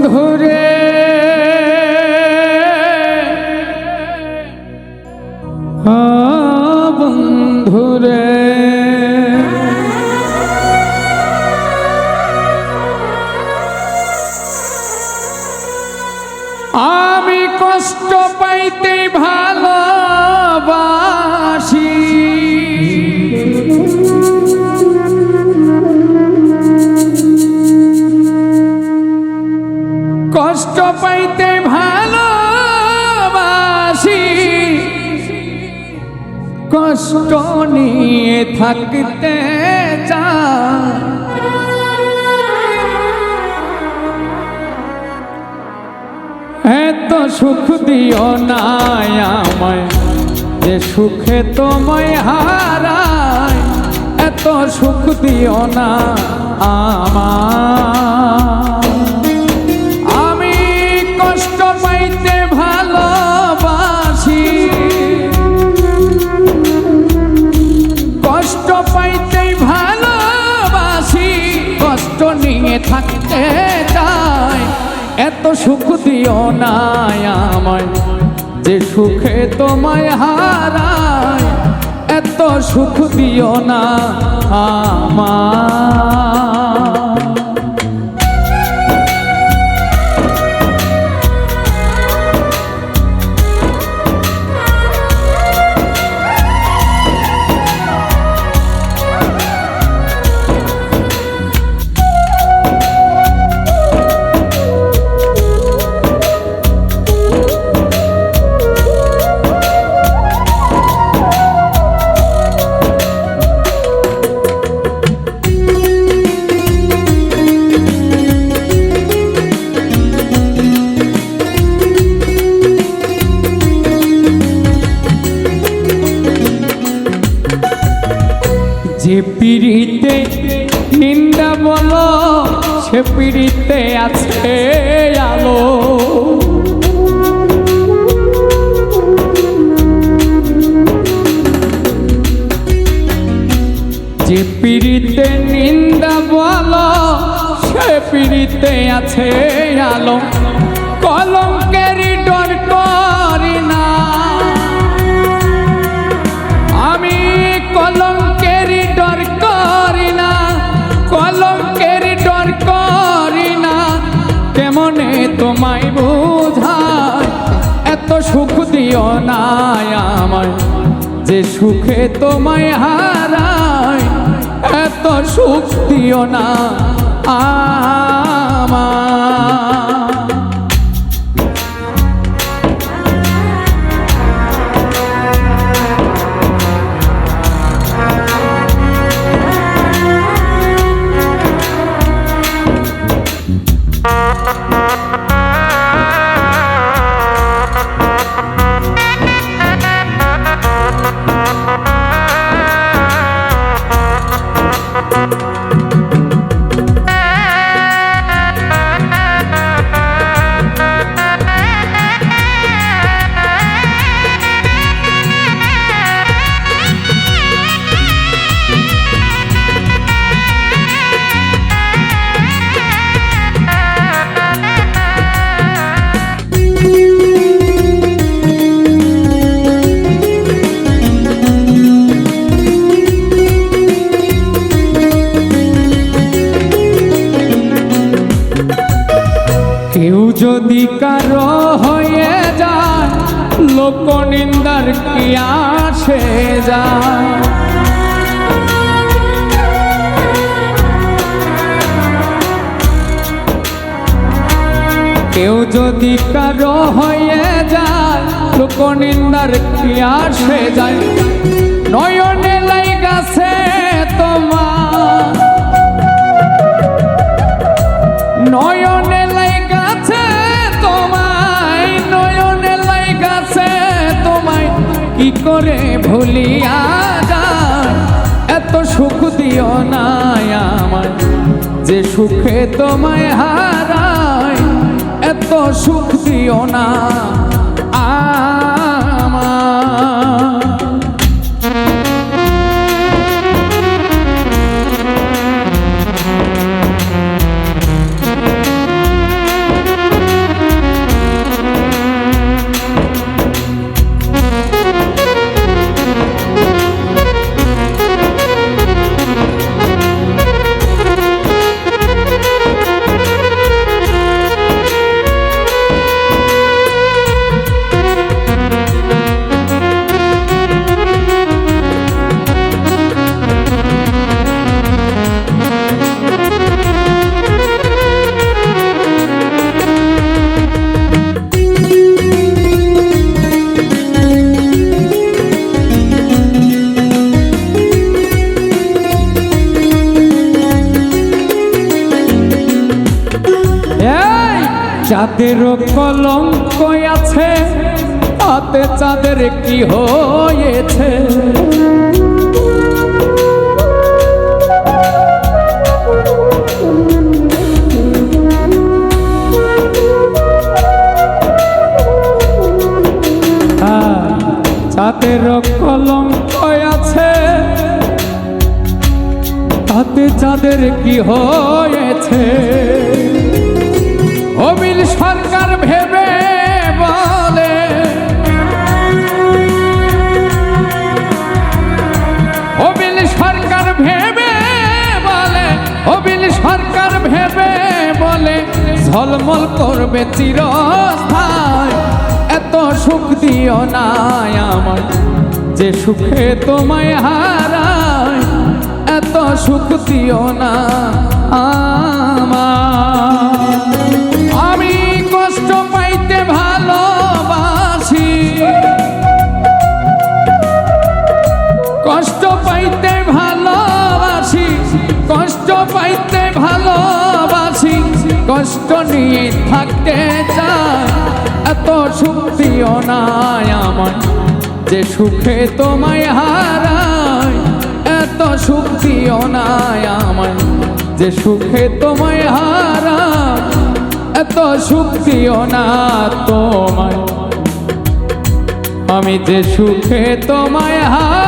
বন্ধুরে বন্ধুরে আমি কষ্ট পাইতে ভালোবাসি কষ্ট পাইতে ভালোবাসি কষ্ট নিয়ে থাকতে চাই এত সুখ দিও না আমায় যে সুখে তোমায় হারায় এত সুখ দিও না আমায় আমি কষ্ট পাইতে ভালোবাসি কষ্ট পাইতে ভালোবাসি কষ্ট নিয়ে থাকতে চাই এত সুখ দিও না আমায় যে সুখে তোমায় হারায় এত সুখ দিও না আমায় যে পিড়িতে নিন্দা বলো সে পিড়িতে আছে আলো যে পিড়িতে নিন্দা বলো সে পিড়িতে আছে আলো কলঙ্কের ডর করি না আমি কলঙ্কের ডর করি না কলঙ্কের ডর করি না কেমনে তোমায় বোঝায় এত সুখ দিও না আমায় যে সুখে তোমায় হারায় এত সুখ দিও না আমায় কেউ যদি কারো হয়ে যায় লোক নিন্দার কি আসে যায় কেউ যদি কারো হয়ে যায় লোক নিন্দার কি আসে যায় নয়নে লাইগাছে তোমার নয়নে লাইগাছে তোমায় নয়নে লাইগাছে তোমায় কি করে ভুলিয়া যায় এত সুখ দিও না আমায় যে সুখে তোমায় হারায় এত সুখ দিও না আমায় যাদেরও কলঙ্ক আছে তাতে চাঁদের কি হয়েছে? যাদেরও কলঙ্ক আছে তাতে চাঁদের কি হয়েছে? অবিল সরকার ভেবে বলে, অবিল সরকার ভেবে বলে, অবিল সরকার ভেবে বলে ঝলমল করবে চিরস্থায়। এত সুখ দিও না আমায় যে সুখে তোমায় হারায়, এত সুখ দিও না আমায়। আমি কষ্ট পাইতে ভালোবাসি, কষ্ট পাইতে ভালোবাসি, কষ্ট পাইতে ভালোবাসি, কষ্ট নিয়ে থাকতে চাই। এত সুখ দিও না আমায় যে সুখে তোমায় হারায়, এত সুখ দিও না আমায় যে সুখে তোমায় হারায়, এত সুখ দিও না তোমায় আমি যে সুখে তোমায় হারাই।